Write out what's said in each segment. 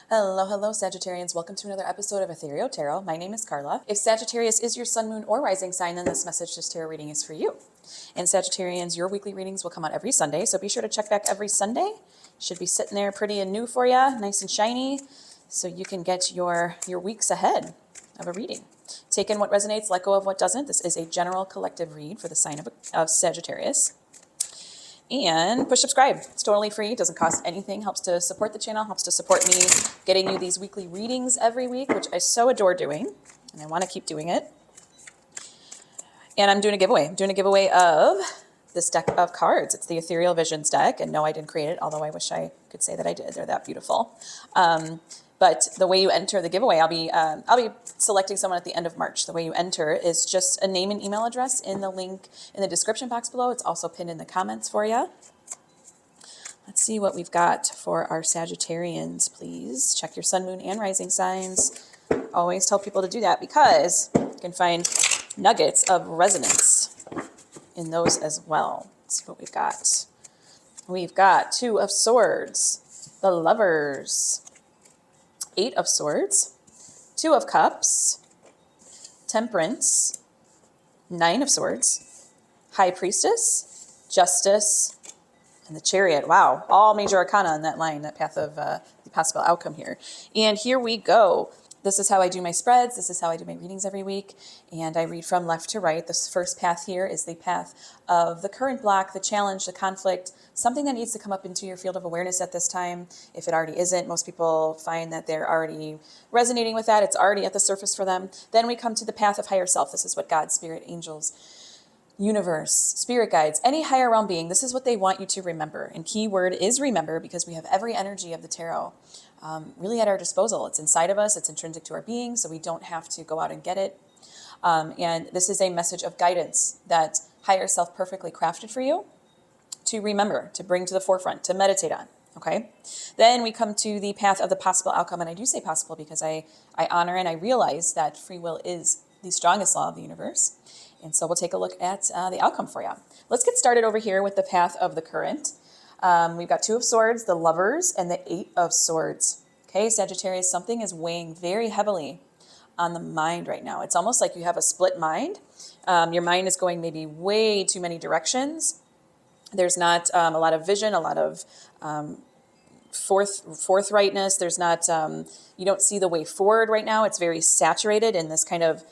Hello, hello, Sagittarians. Welcome to another episode of Ethereal Tarot. My name is Carla. If Sagittarius is your sun, moon, or rising sign, then this message, this tarot reading is for you. And Sagittarians, your weekly readings will come out every Sunday, so be sure to check back every Sunday. Should be sitting there pretty and new for you, nice and shiny, so you can get your weeks ahead of a reading. Take in what resonates, let go of what doesn't. This is a general collective read for the sign of Sagittarius. And push subscribe. It's totally free. It doesn't cost anything. Helps to support the channel. Helps to support me getting you these weekly readings every week, which I so adore doing. And I want to keep doing it. And I'm doing a giveaway. I'm doing a giveaway of this deck of cards. It's the Ethereal Visions deck. And no, I didn't create it, although I wish I could say that I did. They're that beautiful. But the way you enter the giveaway, I'll be selecting someone at the end of March. The way you enter is just a name and email address in the link in the description box below. It's also pinned in the comments for you. Let's see what we've got for our Sagittarians, please. Check your sun, moon, and rising signs. Always tell people to do that because you can find nuggets of resonance in those as well. Let's see what we've got. We've got Two of Swords, the Lovers, Eight of Swords, Two of Cups, Temperance, Nine of Swords, High Priestess, Justice, and the Chariot. Wow, all major arcana in that line, that path of the possible outcome here. And here we go. This is how I do my spreads. This is how I do my readings every week. And I read from left to right. This first path here is the path of the current block, the challenge, the conflict, something that needs to come up into your field of awareness at this time. If it already isn't, most people find that they're already resonating with that. It's already at the surface for them. Then we come to the path of higher self. This is what God, Spirit, angels, universe, spirit guides, any higher realm being, this is what they want you to remember. And key word is remember, because we have every energy of the tarot really at our disposal. It's inside of us. It's intrinsic to our being, so we don't have to go out and get it. And this is a message of guidance that higher self perfectly crafted for you to remember, to bring to the forefront, to meditate on. Okay. Then we come to the path of the possible outcome. And I do say possible because I honor and I realize that free will is the strongest law of the universe. And so we'll take a look at the outcome for you. Let's get started over here with the path of the current. We've got Two of Swords, the Lovers, and the Eight of Swords. Okay, Sagittarius, something is weighing very heavily on the mind right now. It's almost like you have a split mind. Your mind is going maybe way too many directions. There's not a lot of vision, a lot of forthrightness. There's not, you don't see the way forward right now. It's very saturated in this kind of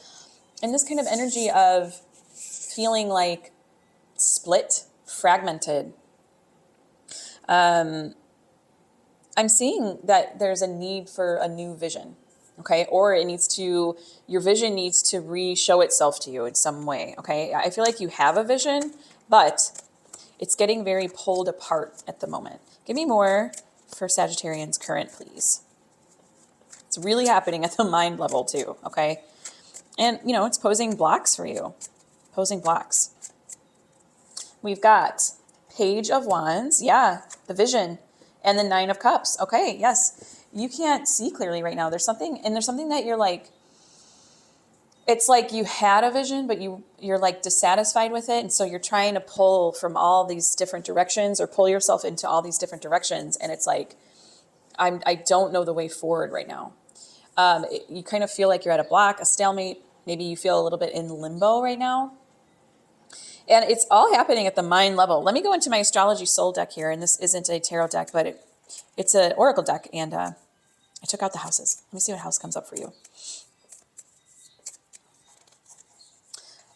energy of feeling like split, fragmented. I'm seeing that there's a need for a new vision, okay? Or your vision needs to re-show itself to you in some way, okay? I feel like you have a vision, but it's getting very pulled apart at the moment. Give me more for Sagittarians current, please. It's really happening at the mind level too, okay? And, it's posing blocks for you. Posing blocks. We've got Page of Wands. Yeah, the vision. And the Nine of Cups. Okay, yes. You can't see clearly right now. There's something that you're like, it's like you had a vision, but you're like dissatisfied with it. And so you're trying to pull from all these different directions or pull yourself into all these different directions. And it's like, I don't know the way forward right now. You kind of feel like you're at a block, a stalemate. Maybe you feel a little bit in limbo right now. And it's all happening at the mind level. Let me go into my astrology soul deck here. And this isn't a tarot deck, but it's an oracle deck. And I took out the houses. Let me see what house comes up for you.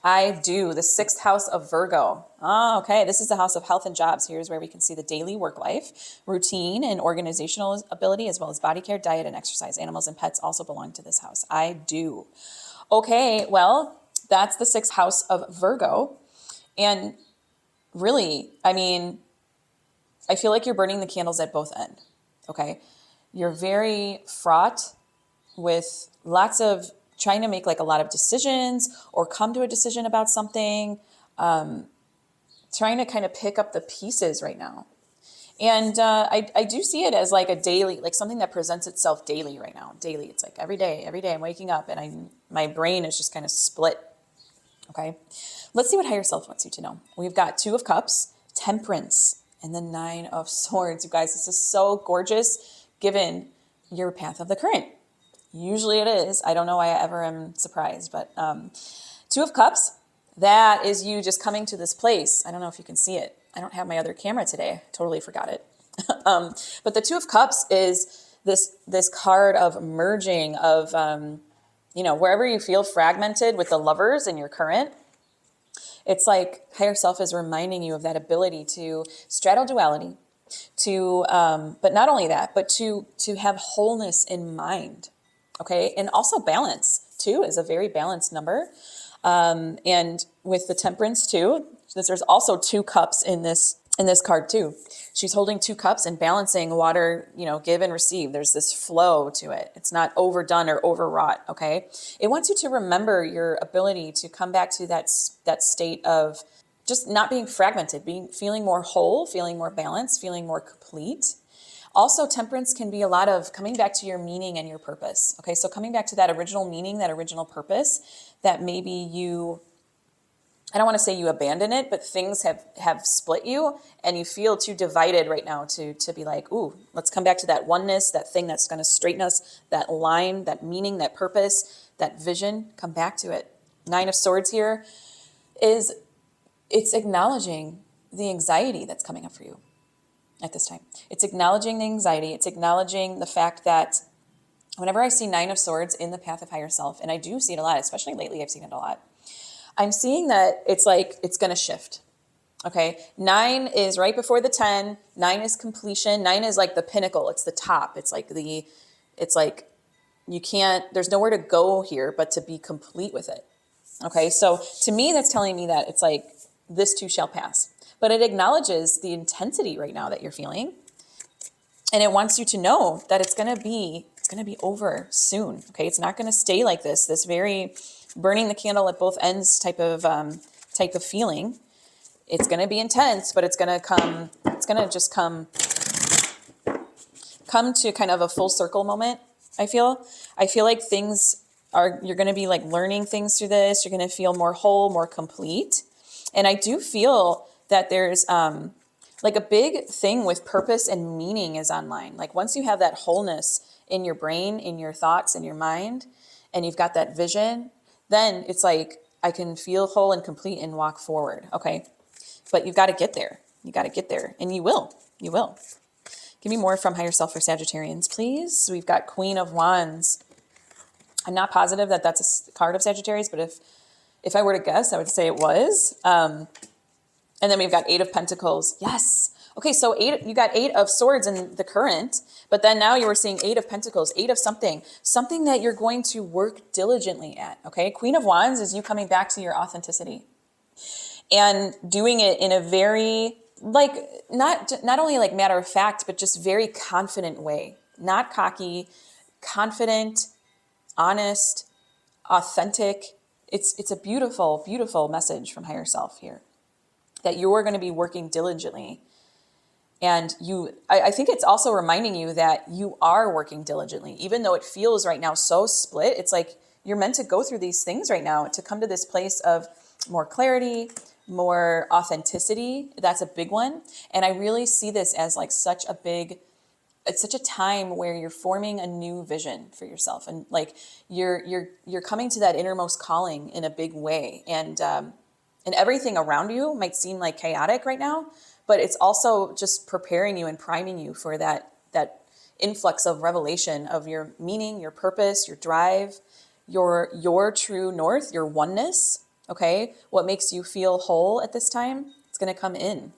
I do. The 6th house of Virgo. Oh, okay. This is the house of health and jobs. Here's where we can see the daily work life, routine and organizational ability, as well as body care, diet, and exercise. Animals and pets also belong to this house. I do. Okay. Well, that's the 6th house of Virgo. And really, I feel like you're burning the candles at both ends. Okay. You're very fraught with lots of trying to make like a lot of decisions or come to a decision about something, trying to kind of pick up the pieces right now. And I do see it as like a daily, like something that presents itself daily right now. Daily. It's like every day I'm waking up and my brain is just kind of split. Okay. Let's see what higher self wants you to know. We've got Two of Cups, Temperance, and the 9 of Swords. You guys, this is so gorgeous given your path of the current. Usually it is. I don't know why I ever am surprised, but Two of Cups, that is you just coming to this place. I don't know if you can see it. I don't have my other camera today. Totally forgot it. But the Two of Cups is this card of merging, of, wherever you feel fragmented with the Lovers in your current, it's like higher self is reminding you of that ability to straddle duality, to, but not only that, but to have wholeness in mind. Okay. And also balance. 2 is a very balanced number. And with the Temperance too, there's also 2 cups in this card too. She's holding 2 cups and balancing water, give and receive. There's this flow to it. It's not overdone or overwrought. Okay. It wants you to remember your ability to come back to that state of just not being fragmented, feeling more whole, feeling more balanced, feeling more complete. Also, Temperance can be a lot of coming back to your meaning and your purpose. Okay, so coming back to that original meaning, that original purpose that maybe you, I don't want to say you abandon it, but things have split you and you feel too divided right now to be like, ooh, let's come back to that oneness, that thing that's going to straighten us, that line, that meaning, that purpose, that vision. Come back to it. 9 of Swords here is, it's acknowledging the anxiety that's coming up for you at this time. It's acknowledging the anxiety. It's acknowledging the fact that whenever I see 9 of Swords in the path of higher self, and I do see it a lot, especially lately, I've seen it a lot. I'm seeing that it's like, it's going to shift. Okay. 9 is right before the 10. 9 is completion. 9 is like the pinnacle. It's the top. It's like you can't, there's nowhere to go here, but to be complete with it. Okay. So to me, that's telling me that it's like, this too shall pass. But it acknowledges the intensity right now that you're feeling. And it wants you to know that it's going to be over soon. Okay. It's not going to stay like this very burning the candle at both ends type of feeling. It's going to be intense, but it's going to just come to kind of a full circle moment. I feel like you're going to be like learning things through this. You're going to feel more whole, more complete. And I do feel that there's like a big thing with purpose and meaning is online. Like once you have that wholeness in your brain, in your thoughts, in your mind, and you've got that vision, then it's like I can feel whole and complete and walk forward. Okay. But you've got to get there. You got to get there. And you will. You will. Give me more from higher self for Sagittarians, please. We've got Queen of Wands. I'm not positive that that's a card of Sagittarius, but if I were to guess, I would say it was. And then we've got 8 of Pentacles. Yes. Okay, so you got 8 of Swords in the current, but then now you were seeing 8 of Pentacles, 8 of something that you're going to work diligently at. Okay, Queen of Wands is you coming back to your authenticity and doing it in a very like not only like matter of fact, but just very confident way. Not cocky, confident, honest, authentic. It's a beautiful, beautiful message from higher self here, that you're going to be working diligently. And I think it's also reminding you that you are working diligently, even though it feels right now so split. It's like you're meant to go through these things right now to come to this place of more clarity, more authenticity. That's a big one. And I really see this as like it's such a time where you're forming a new vision for yourself. And like you're coming to that innermost calling in a big way. And everything around you might seem like chaotic right now, but it's also just preparing you and priming you for that influx of revelation of your meaning, your purpose, your drive, your true north, your oneness. Okay. What makes you feel whole at this time? It's going to come in.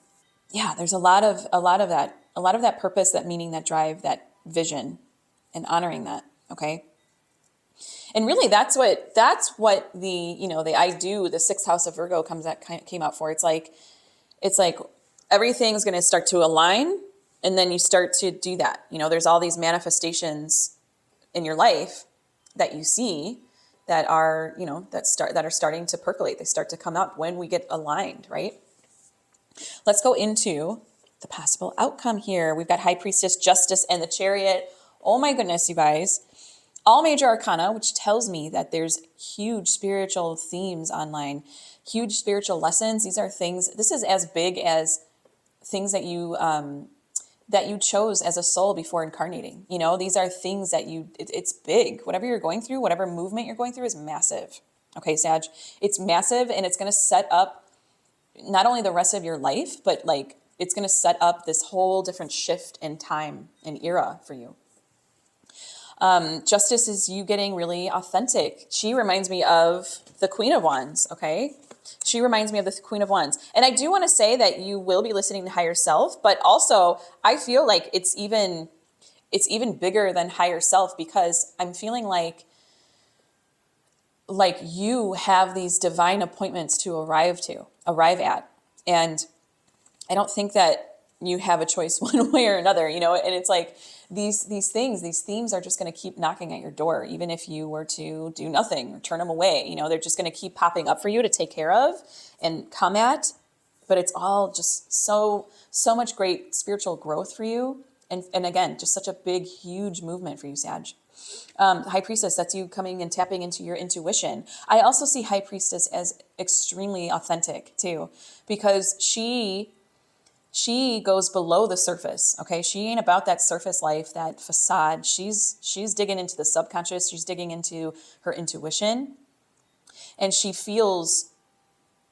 Yeah. There's a lot of that purpose, that meaning, that drive, that vision, and honoring that. Okay. And really that's what the I do, the 6th house of Virgo came out for. It's like everything's going to start to align, and then you start to do that. There's all these manifestations in your life that you see that are, that are starting to percolate. They start to come up when we get aligned, right? Let's go into the possible outcome here. We've got High Priestess, Justice, and the Chariot. Oh my goodness, you guys. All major arcana, which tells me that there's huge spiritual themes online, huge spiritual lessons. These are things, this is as big as things that you that you chose as a soul before incarnating. You know, these are things that it's big. Whatever you're going through, whatever movement you're going through is massive. Okay, Sag, it's massive, and it's going to set up not only the rest of your life, but like it's going to set up this whole different shift in time and era for you. Justice is you getting really authentic. She reminds me of the Queen of Wands, okay? She reminds me of the Queen of Wands. And I do want to say that you will be listening to higher self, but also I feel like it's even bigger than higher self, because I'm feeling like you have these divine appointments to arrive at. And I don't think that you have a choice one way or another, you know, and it's like these themes are just going to keep knocking at your door, even if you were to do nothing or turn them away. You know, they're just going to keep popping up for you to take care of and come at, but it's all just so much great spiritual growth for you. And again, just such a big, huge movement for you, Sag. High Priestess, that's you coming and tapping into your intuition. I also see High Priestess as extremely authentic too, because she goes below the surface. Okay. She ain't about that surface life, that facade. She's digging into the subconscious. She's digging into her intuition, and she feels,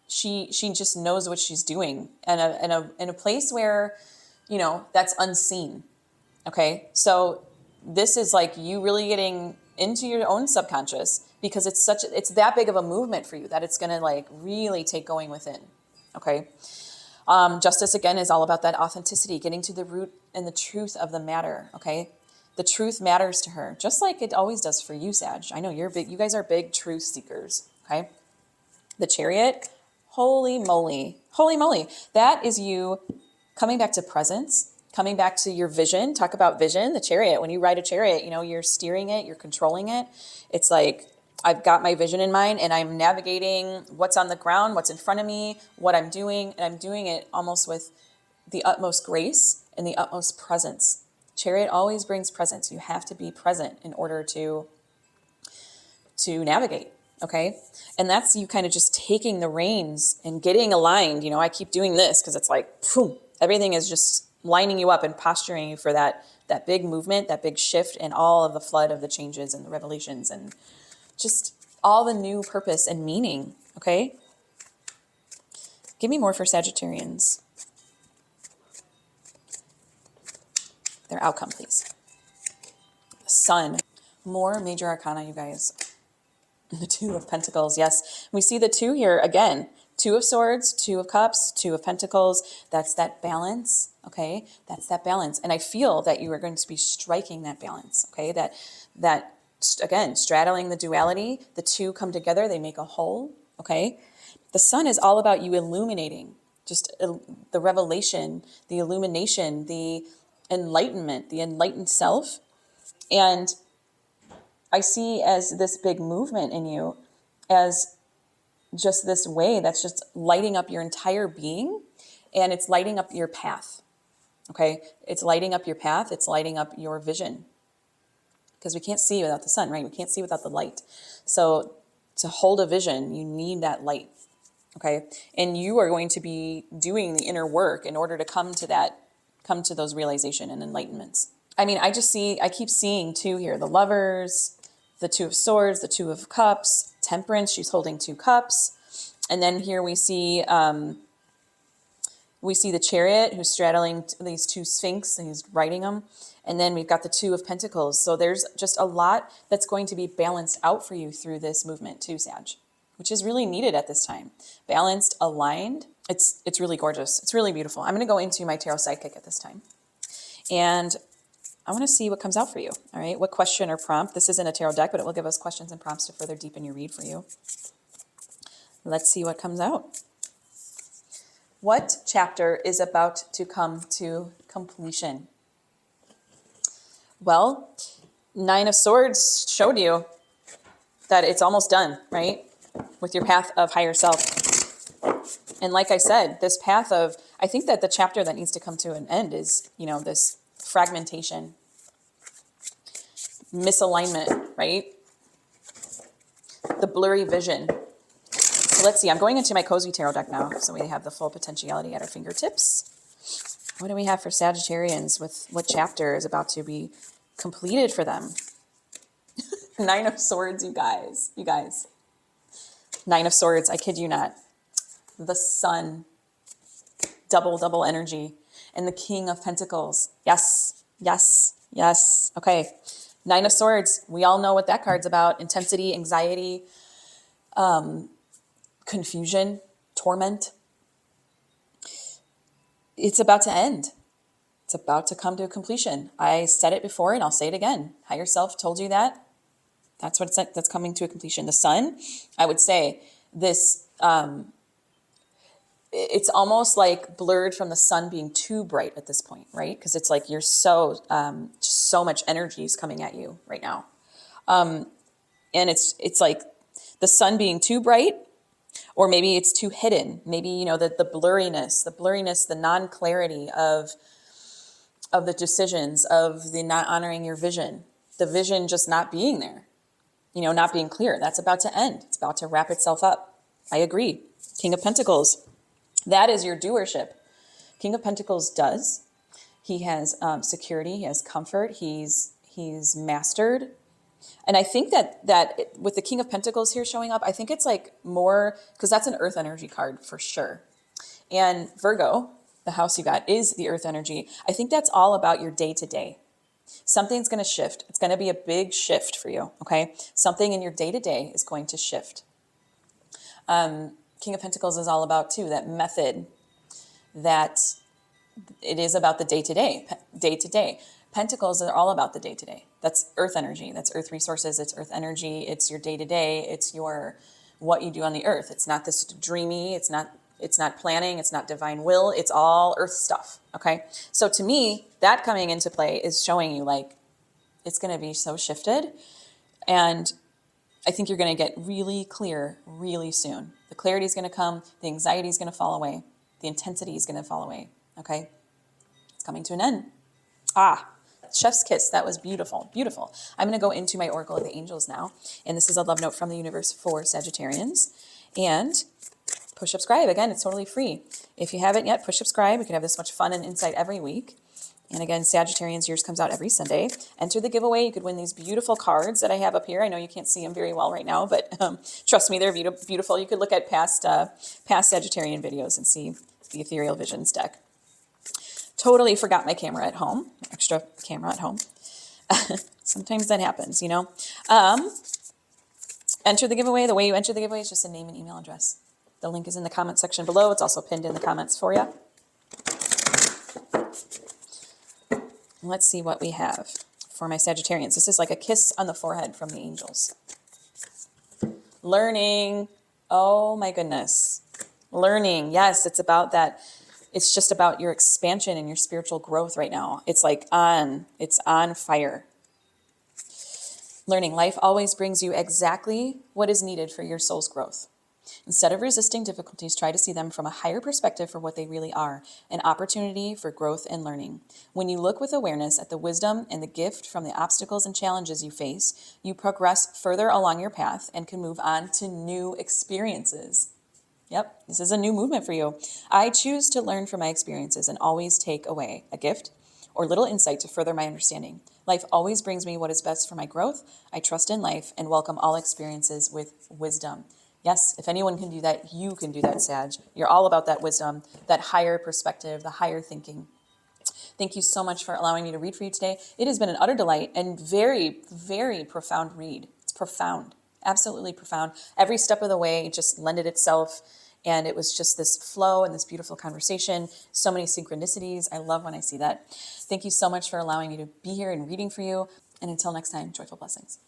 she just knows what she's doing in a place where, you know, that's unseen. Okay. So this is like you really getting into your own subconscious, because it's that big of a movement for you that it's going to like really take going within. Okay. Justice, again, is all about that authenticity, getting to the root and the truth of the matter, okay? The truth matters to her, just like it always does for you, Sag. I know you guys are big truth seekers, okay? The Chariot, holy moly. That is you coming back to presence, coming back to your vision. Talk about vision. The Chariot, when you ride a chariot, you know, you're steering it, you're controlling it. It's like, I've got my vision in mind, and I'm navigating what's on the ground, what's in front of me, what I'm doing, and I'm doing it almost with the utmost grace and the utmost presence. Chariot always brings presence. You have to be present in order to navigate, okay? And that's you kind of just taking the reins and getting aligned. You know, I keep doing this because it's like, boom, everything is just lining you up and posturing you for that big movement, that big shift, and all of the flood of the changes and the revelations and just all the new purpose and meaning, okay? Give me more for Sagittarians. Their outcome, please. The Sun. More major arcana, you guys. The Two of Pentacles, yes. We see the two here again. Two of Swords, Two of Cups, Two of Pentacles. That's that balance, okay? That's that balance. And I feel that you are going to be striking that balance, okay? That again, straddling the duality, the two come together, they make a whole, okay? The Sun is all about you illuminating, just the revelation, the illumination, the enlightenment, the enlightened self. And I see as this big movement in you as just this way that's just lighting up your entire being, and it's lighting up your path, okay? It's lighting up your path, it's lighting up your vision. Because we can't see without the sun, right? We can't see without the light. So to hold a vision, you need that light, okay? And you are going to be doing the inner work in order to come to those realization and enlightenments. I mean, I keep seeing two here, the Lovers, the Two of Swords, the Two of Cups, Temperance, she's holding two cups. And then here we see the Chariot who's straddling these two Sphinx, and he's riding them. And then we've got the Two of Pentacles. So there's just a lot that's going to be balanced out for you through this movement too, Sag, which is really needed at this time. Balanced, aligned. It's really gorgeous. It's really beautiful. I'm going to go into my Tarot Sidekick at this time. And I want to see what comes out for you. All right. What question or prompt? This isn't a tarot deck, but it will give us questions and prompts to further deepen your read for you. Let's see what comes out. What chapter is about to come to completion? Well, Nine of Swords showed you that it's almost done, right? With your path of higher self. And like I said, this path of, I think that the chapter that needs to come to an end is, you know, this fragmentation, misalignment, right? The blurry vision. So let's see, I'm going into my Cozy Tarot deck now, so we have the full potentiality at our fingertips. What do we have for Sagittarians with what chapter is about to be completed for them? Nine of Swords, you guys. You guys. Nine of Swords, I kid you not. The Sun, double energy. And the King of Pentacles. Yes, yes, yes. Okay. Nine of Swords. We all know what that card's about. Intensity, anxiety, confusion, torment. It's about to end. It's about to come to completion. I said it before and I'll say it again. Higher self told you that. That's what it's like. That's coming to a completion. The Sun, I would say this, it's almost like blurred from the sun being too bright at this point, right? Because it's like you're so much energy is coming at you right now. And it's like the sun being too bright, or maybe it's too hidden. Maybe, you know, the blurriness, the non-clarity of the decisions, of the not honoring your vision, the vision just not being there, you know, not being clear. That's about to end. It's about to wrap itself up. I agree. King of Pentacles. That is your doership. King of Pentacles does. He has security. He has comfort. He's mastered. And I think that with the King of Pentacles here showing up, I think it's like more, because that's an earth energy card for sure. And Virgo, the house you got, is the earth energy. I think that's all about your day-to-day. Something's going to shift. It's going to be a big shift for you, okay? Something in your day-to-day is going to shift. King of Pentacles is all about, too, that method, that it is about the day-to-day. Pentacles are all about the day-to-day. That's earth energy. That's earth resources. It's earth energy. It's your day-to-day. It's what you do on the earth. It's not this dreamy. It's not planning. It's not divine will. It's all earth stuff, okay? So to me, that coming into play is showing you like it's going to be so shifted. And I think you're going to get really clear really soon. The clarity is going to come. The anxiety is going to fall away. The intensity is going to fall away. Okay? It's coming to an end. Chef's kiss. That was beautiful. Beautiful. I'm going to go into my Oracle of the Angels now. And this is a love note from the universe for Sagittarians. And push subscribe. Again, it's totally free. If you haven't yet, push subscribe. We can have this much fun and insight every week. And again, Sagittarians, yours comes out every Sunday. Enter the giveaway. You could win these beautiful cards that I have up here. I know you can't see them very well right now, but trust me, they're beautiful. You could look at past Sagittarian videos and see the Ethereal Visions deck. Totally forgot my camera at home, extra camera at home. Sometimes that happens, you know. Enter the giveaway. The way you enter the giveaway is just a name and email address. The link is in the comment section below. It's also pinned in the comments for you. Let's see what we have for my Sagittarians. This is like a kiss on the forehead from the angels. Learning. Oh my goodness. Learning. Yes, it's about that. It's just about your expansion and your spiritual growth right now. It's like it's on fire. Learning. Life always brings you exactly what is needed for your soul's growth. Instead of resisting difficulties, try to see them from a higher perspective for what they really are, an opportunity for growth and learning. When you look with awareness at the wisdom and the gift from the obstacles and challenges you face, you progress further along your path and can move on to new experiences. Yep, this is a new movement for you. I choose to learn from my experiences and always take away a gift or little insight to further my understanding. Life always brings me what is best for my growth. I trust in life and welcome all experiences with wisdom. Yes, if anyone can do that, you can do that, Sag. You're all about that wisdom, that higher perspective, the higher thinking. Thank you so much for allowing me to read for you today. It has been an utter delight and very, very profound read. It's profound, absolutely profound. Every step of the way just lended itself, and it was just this flow and this beautiful conversation. So many synchronicities. I love when I see that. Thank you so much for allowing me to be here and reading for you. And until next time, joyful blessings.